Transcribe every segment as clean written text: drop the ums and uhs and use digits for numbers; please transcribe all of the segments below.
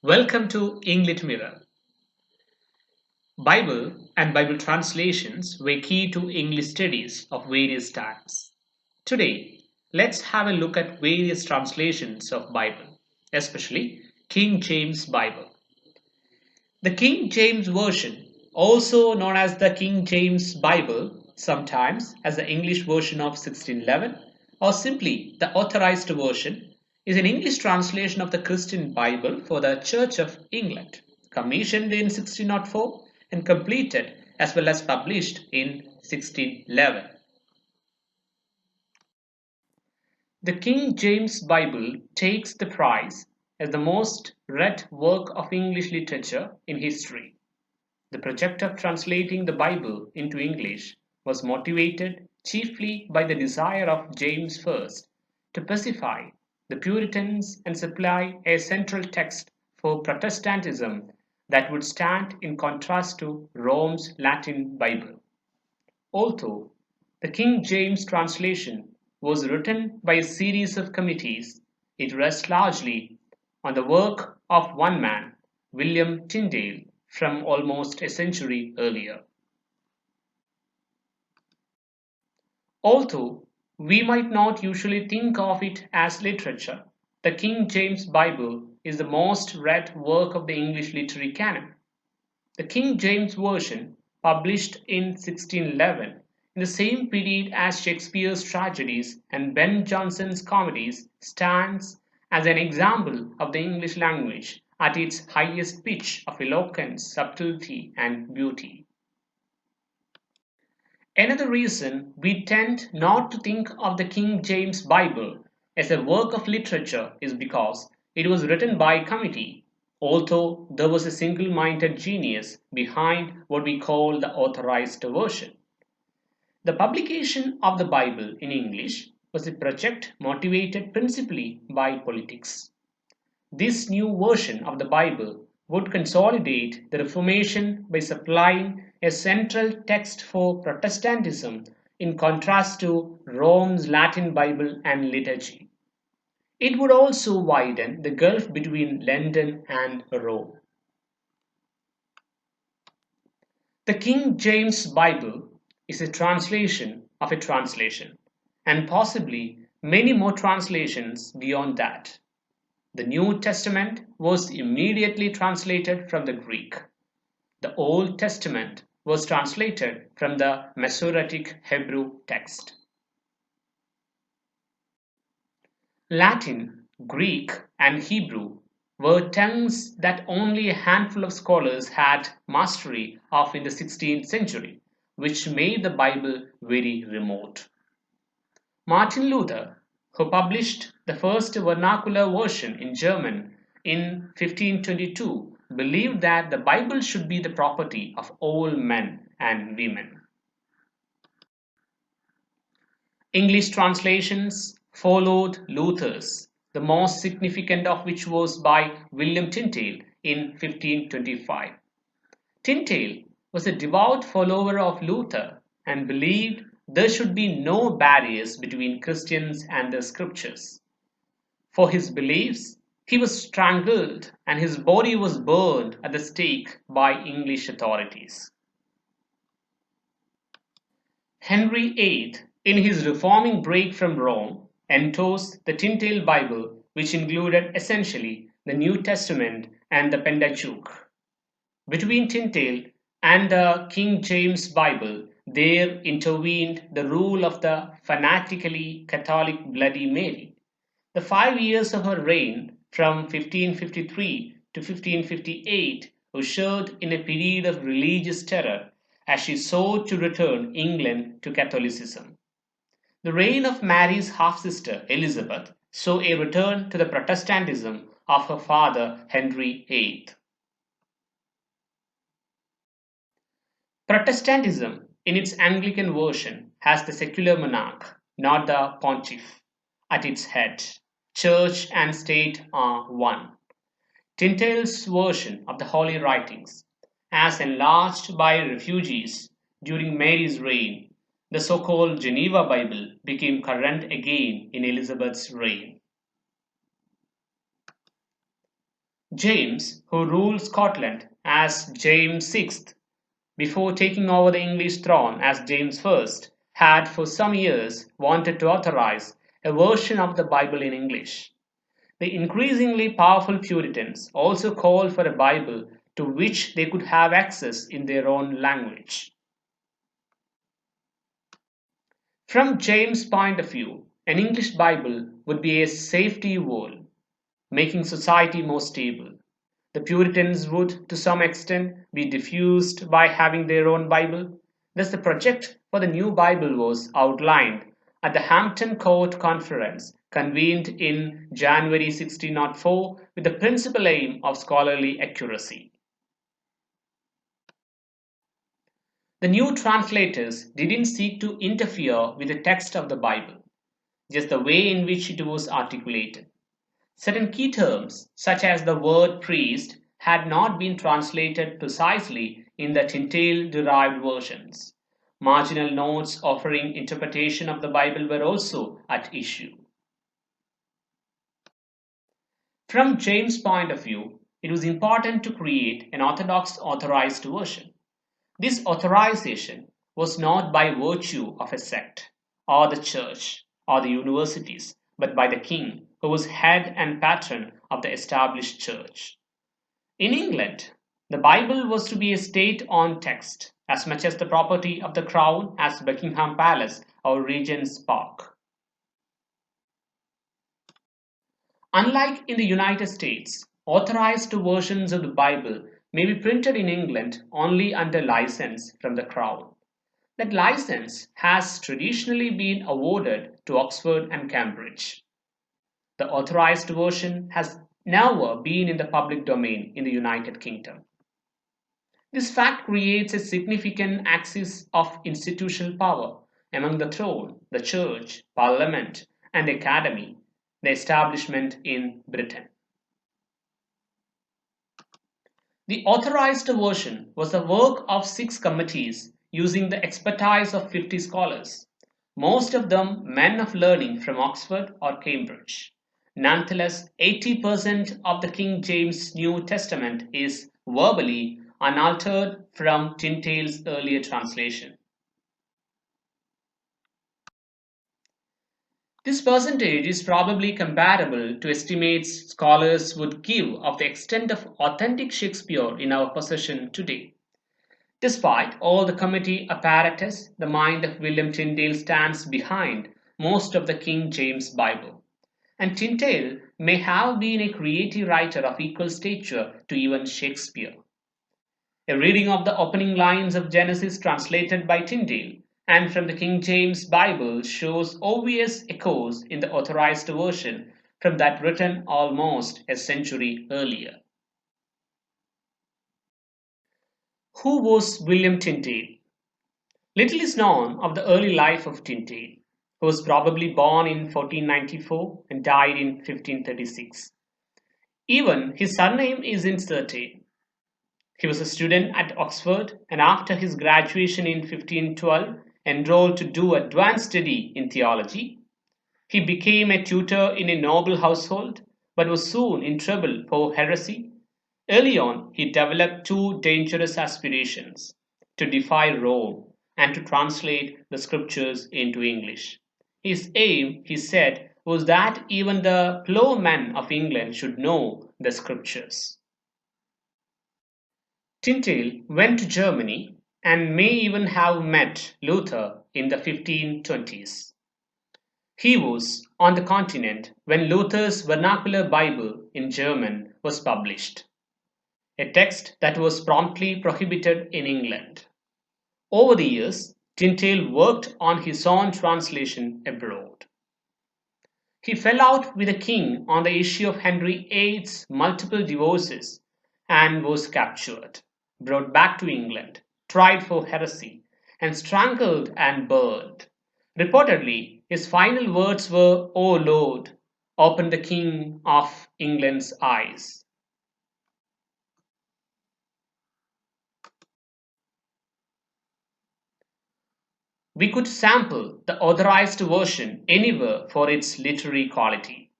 Welcome to English Mirror. Bible and Bible translations were key to English studies of various times. Today, let's have a look at various translations of Bible, especially King James Bible. The King James Version, also known as the King James Bible, sometimes as the English version of 1611 or simply the Authorized Version, is an English translation of the Christian Bible for the Church of England, commissioned in 1604 and completed as well as published in 1611. The King James Bible takes the prize as the most read work of English literature in history. The project of translating the Bible into English was motivated chiefly by the desire of James I to pacify the Puritans and supply a central text for Protestantism that would stand in contrast to Rome's Latin Bible. Although the King James translation was written by a series of committees, it rests largely on the work of one man, William Tyndale, from almost a century earlier. Although we might not usually think of it as literature, the King James Bible is the most read work of the English literary canon. The King James Version, published in 1611, in the same period as Shakespeare's tragedies and Ben Jonson's comedies, stands as an example of the English language at its highest pitch of eloquence, subtlety, and beauty. Another reason we tend not to think of the King James Bible as a work of literature is because it was written by committee, although there was a single minded genius behind what we call the Authorized Version. The publication of the Bible in English was a project motivated principally by politics. This new version of the Bible would consolidate the Reformation by supplying a central text for Protestantism in contrast to Rome's Latin Bible and liturgy. It would also widen the gulf between London and Rome. The King James Bible is a translation of a translation, and possibly many more translations beyond that. The New Testament was immediately translated from the Greek. The Old Testament was translated from the Masoretic Hebrew text. Latin, Greek, and Hebrew were tongues that only a handful of scholars had mastery of in the 16th century, which made the Bible very remote. Martin Luther, who published the first vernacular version in German in 1522, believed that the Bible should be the property of all men and women. English translations followed Luther's, the most significant of which was by William Tyndale in 1525. Tyndale was a devout follower of Luther and believed there should be no barriers between Christians and the scriptures. For his beliefs, he was strangled and his body was burned at the stake by English authorities. Henry VIII, in his reforming break from Rome, endorsed the Tyndale Bible, which included essentially the New Testament and the Pentateuch. Between Tyndale and the King James Bible, there intervened the rule of the fanatically Catholic Bloody Mary. The 5 years of her reign, from 1553 to 1558, ushered in a period of religious terror as she sought to return England to Catholicism. The reign of Mary's half sister Elizabeth saw a return to the Protestantism of her father Henry VIII. Protestantism, in its Anglican version, has the secular monarch, not the pontiff, at its head. Church and state are one. Tyndale's version of the Holy Writings, as enlarged by refugees during Mary's reign, the so-called Geneva Bible, became current again in Elizabeth's reign. James, who ruled Scotland as James VI before taking over the English throne as James I, had for some years wanted to authorize a version of the Bible in English. The increasingly powerful Puritans also called for a Bible to which they could have access in their own language. From James' point of view, an English Bible would be a safety wall, making society more stable. The Puritans would, to some extent, be diffused by having their own Bible. Thus, the project for the new Bible was outlined at the Hampton Court Conference convened in January 1604 with the principal aim of scholarly accuracy. The new translators didn't seek to interfere with the text of the Bible, just the way in which it was articulated. Certain key terms, such as the word priest, had not been translated precisely in the Tyndale-derived versions. Marginal notes offering interpretation of the Bible were also at issue. From James' point of view, it was important to create an orthodox authorized version. This authorization was not by virtue of a sect, or the church, or the universities, but by the king, who was head and patron of the established church. In England, the Bible was to be a state-owned text, as much as the property of the crown as Buckingham Palace or Regent's Park. Unlike in the United States, authorized versions of the Bible may be printed in England only under license from the Crown. That license has traditionally been awarded to Oxford and Cambridge. The authorized version has never been in the public domain in the United Kingdom. This fact creates a significant axis of institutional power among the throne, the church, parliament, and academy, the establishment in Britain. The authorized version was the work of 6 committees using the expertise of 50 scholars, most of them men of learning from Oxford or Cambridge. Nonetheless, 80% of the King James New Testament is verbally unaltered from Tyndale's earlier translation. This percentage is probably comparable to estimates scholars would give of the extent of authentic Shakespeare in our possession today. Despite all the committee apparatus, the mind of William Tyndale stands behind most of the King James Bible. And Tyndale may have been a creative writer of equal stature to even Shakespeare. A reading of the opening lines of Genesis translated by Tyndale and from the King James Bible shows obvious echoes in the authorized version from that written almost a century earlier. Who was William Tinty? Little is known of the early life of Tyndale, who was probably born in 1494 and died in 1536. Even his surname is uncertain. He was a student at Oxford and after his graduation in 1512 enrolled to do advanced study in theology. He became a tutor in a noble household but was soon in trouble for heresy. Early on, he developed 2 dangerous aspirations: to defy Rome and to translate the scriptures into English. His aim, he said, was that even the plowmen of England should know the scriptures. Tyndale went to Germany and may even have met Luther in the 1520s. He was on the continent when Luther's vernacular Bible in German was published, a text that was promptly prohibited in England. Over the years, Tyndale worked on his own translation abroad. He fell out with the king on the issue of Henry VIII's multiple divorces and was captured, brought back to England, tried for heresy, and strangled and burned. Reportedly, his final words were, "O Lord, open the King of England's eyes." We could sample the authorized version anywhere for its literary quality.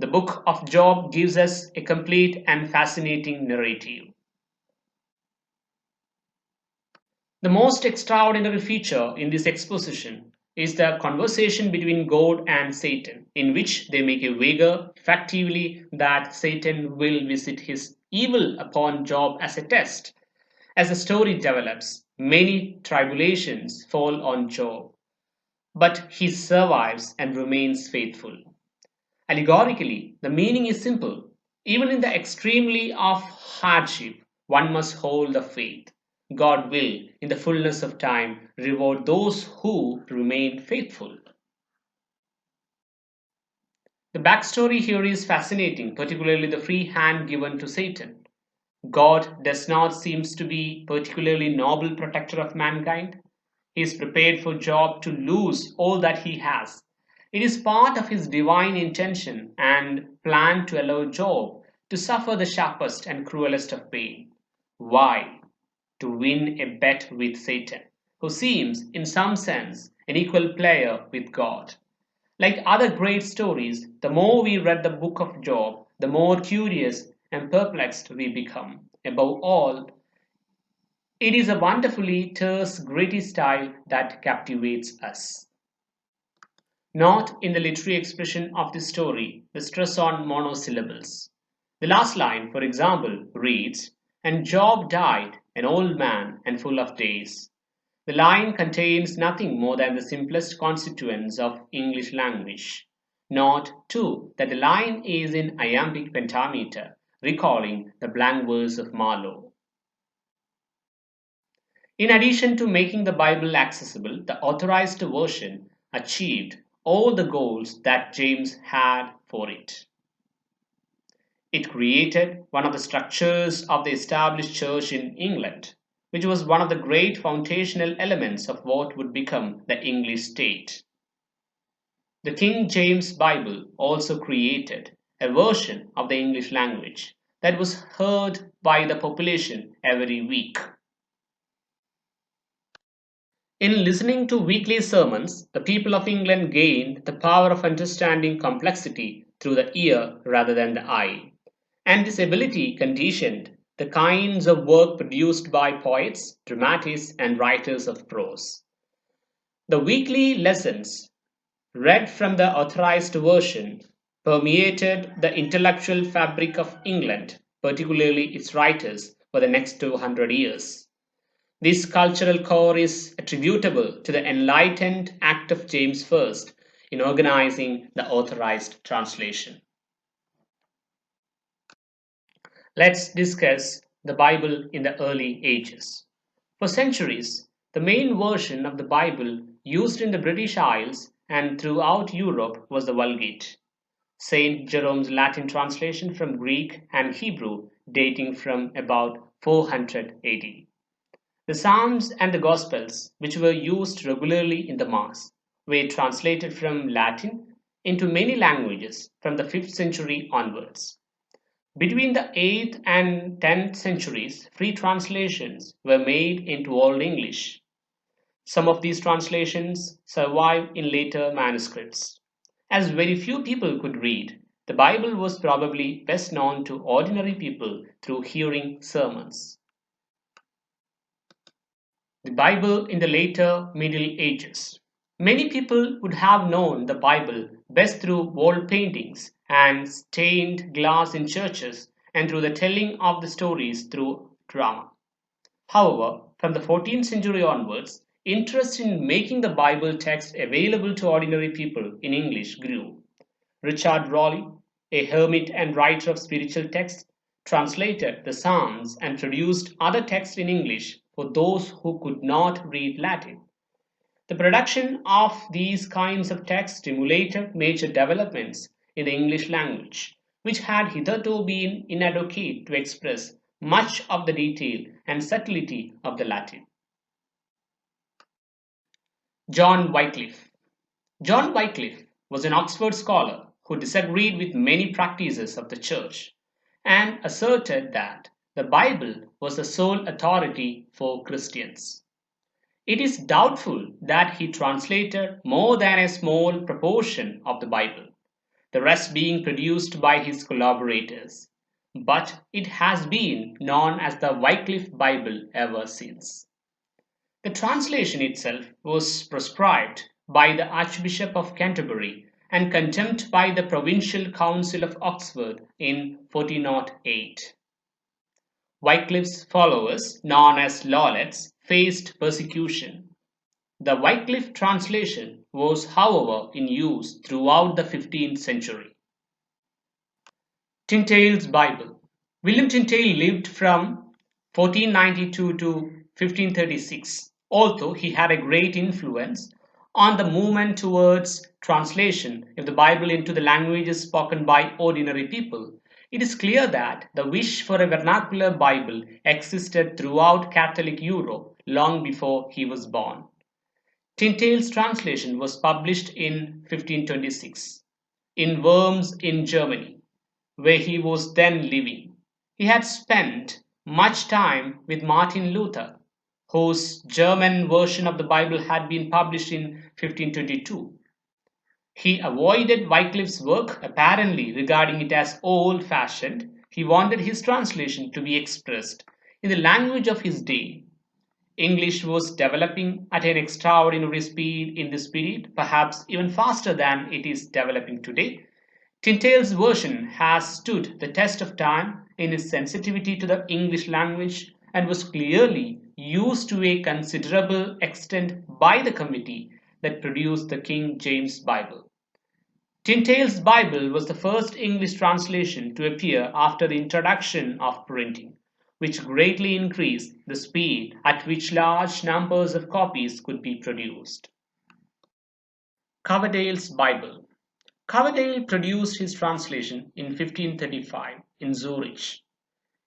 The book of Job gives us a complete and fascinating narrative. The most extraordinary feature in this exposition is the conversation between God and Satan, in which they make it vaguer effectively that Satan will visit his evil upon Job as a test. As the story develops, many tribulations fall on Job, but he survives and remains faithful. Allegorically, the meaning is simple. Even in the extremely of hardship, one must hold the faith. God will, in the fullness of time, reward those who remain faithful. The backstory here is fascinating, particularly the free hand given to Satan. God does not seem to be particularly noble protector of mankind. He is prepared for Job to lose all that he has. It is part of his divine intention and plan to allow Job to suffer the sharpest and cruelest of pain. Why? To win a bet with Satan, who seems, in some sense, an equal player with God. Like other great stories, the more we read the book of Job, the more curious and perplexed we become. Above all, it is a wonderfully terse, gritty style that captivates us. Note in the literary expression of this story the stress on monosyllables. The last line, for example, reads, "And Job died, an old man and full of days." The line contains nothing more than the simplest constituents of English language. Note, too, that the line is in iambic pentameter, recalling the blank verse of Marlowe. In addition to making the Bible accessible, the authorized version achieved all the goals that James had for it. It created one of the structures of the established church in England, which was one of the great foundational elements of what would become the English state. The King James Bible also created a version of the English language that was heard by the population every week. In listening to weekly sermons, the people of England gained the power of understanding complexity through the ear rather than the eye. And this ability conditioned the kinds of work produced by poets, dramatists, and writers of prose. The weekly lessons, read from the authorized version, permeated the intellectual fabric of England, particularly its writers, for the next 200 years. This cultural core is attributable to the enlightened act of James I in organizing the authorized translation. Let's discuss the Bible in the early ages. For centuries, the main version of the Bible used in the British Isles and throughout Europe was the Vulgate, Saint Jerome's Latin translation from Greek and Hebrew dating from about 400 AD. The Psalms and the Gospels, which were used regularly in the Mass, were translated from Latin into many languages from the 5th century onwards. Between the 8th and 10th centuries, free translations were made into Old English. Some of these translations survive in later manuscripts. As very few people could read, the Bible was probably best known to ordinary people through hearing sermons. The Bible in the later Middle Ages. Many people would have known the Bible best through wall paintings and stained glass in churches and through the telling of the stories through drama. However, from the 14th century onwards, interest in making the Bible text available to ordinary people in English grew. Richard Rowley, a hermit and writer of spiritual texts, translated the Psalms and produced other texts in English for those who could not read Latin. The production of these kinds of texts stimulated major developments in the English language, which had hitherto been inadequate to express much of the detail and subtlety of the Latin. John Wycliffe. John Wycliffe was an Oxford scholar who disagreed with many practices of the church and asserted that the Bible was the sole authority for Christians. It is doubtful that he translated more than a small proportion of the Bible. the rest being produced by his collaborators. But it has been known as the Wycliffe Bible ever since. The translation itself was proscribed by the Archbishop of Canterbury and condemned by the Provincial Council of Oxford in 1408. Wycliffe's followers, known as Lollards, faced persecution. The Wycliffe translation was, however, in use throughout the 15th century. Tyndale's Bible. William Tyndale lived from 1492 to 1536. Although he had a great influence on the movement towards translation of the Bible into the languages spoken by ordinary people, it is clear that the wish for a vernacular Bible existed throughout Catholic Europe long before he was born. Tyndale's translation was published in 1526 in Worms in Germany, where he was then living. He had spent much time with Martin Luther, whose German version of the Bible had been published in 1522. He avoided Wycliffe's work apparently regarding it as old-fashioned. He wanted his translation to be expressed in the language of his day. English was developing at an extraordinary speed in this period, perhaps even faster than it is developing today. Tyndale's version has stood the test of time in its sensitivity to the English language and was clearly used to a considerable extent by the committee that produced the King James Bible. Tyndale's Bible was the first English translation to appear after the introduction of printing, which greatly increased the speed at which large numbers of copies could be produced. Coverdale's Bible. Coverdale produced his translation in 1535 in Zurich.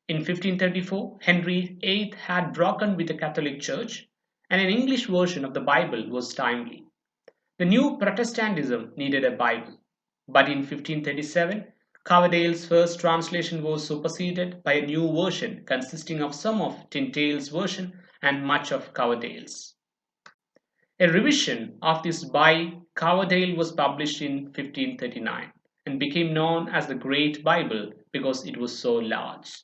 In 1534, Henry VIII had broken with the Catholic Church, and an English version of the Bible was timely. The new Protestantism needed a Bible, but in 1537, Coverdale's first translation was superseded by a new version consisting of some of Tyndale's version and much of Coverdale's. A revision of this by Coverdale was published in 1539 and became known as the Great Bible because it was so large.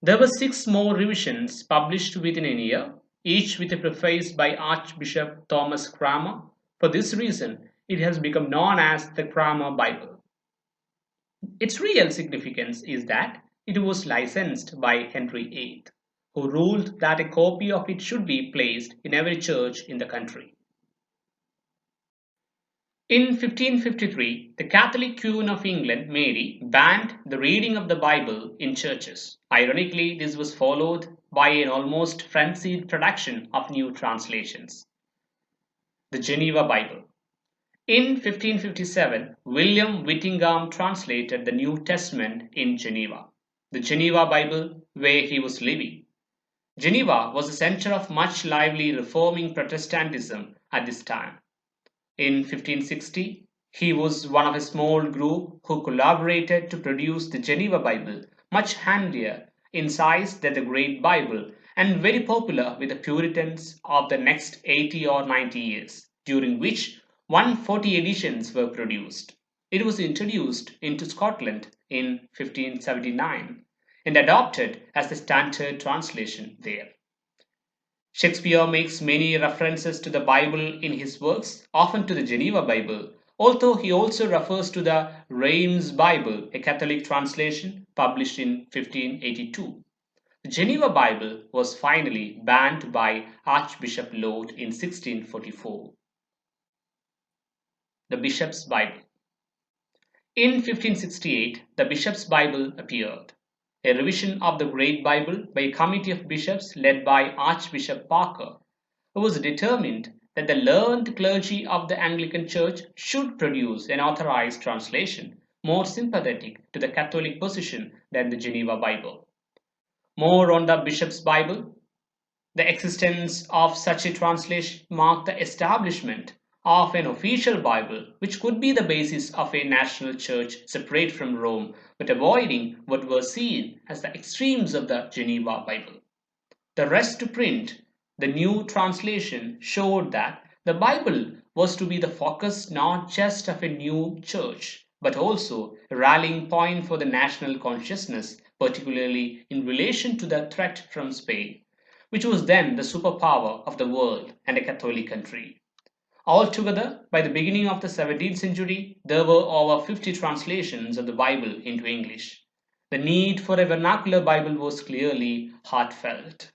There were 6 more revisions published within a year, each with a preface by Archbishop Thomas Cranmer. For this reason, it has become known as the Cranmer Bible. Its real significance is that it was licensed by Henry VIII, who ruled that a copy of it should be placed in every church in the country. In 1553, the Catholic Queen of England, Mary, banned the reading of the Bible in churches. Ironically, this was followed by an almost frenzied production of new translations. The Geneva Bible. In 1557, William Whittingham translated the New Testament in Geneva, the Geneva Bible where he was living. Geneva was a center of much lively reforming Protestantism at this time. In 1560, he was one of a small group who collaborated to produce the Geneva Bible, much handier in size than the Great Bible and very popular with the Puritans of the next 80 or 90 years, during which 140 editions were produced. It was introduced into Scotland in 1579 and adopted as the standard translation there. Shakespeare makes many references to the Bible in his works, often to the Geneva Bible, although he also refers to the Reims Bible, a Catholic translation published in 1582. The Geneva Bible was finally banned by Archbishop Laud in 1644. The Bishops'Bible. In 1568, the Bishops'Bible appeared, a revision of the Great Bible by a committee of bishops led by Archbishop Parker, who was determined that the learned clergy of the Anglican Church should produce an authorized translation more sympathetic to the Catholic position than the Geneva Bible. More on the Bishops'Bible. The existence of such a translation marked the establishment of an official Bible which could be the basis of a national church separate from Rome but avoiding what were seen as the extremes of the Geneva Bible. The rest to print, the new translation showed that the Bible was to be the focus not just of a new church but also a rallying point for the national consciousness, particularly in relation to the threat from Spain, which was then the superpower of the world and a Catholic country. Altogether, by the beginning of the 17th century, there were over 50 translations of the Bible into English. The need for a vernacular Bible was clearly heartfelt.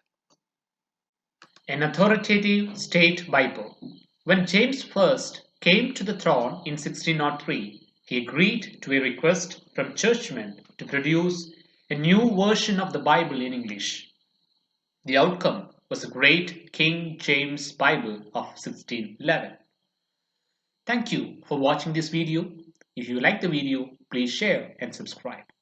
An authoritative state Bible. When James I came to the throne in 1603, he agreed to a request from churchmen to produce a new version of the Bible in English. The outcome was the great King James Bible of 1611. Thank you for watching this video. If you like the video, please share and subscribe.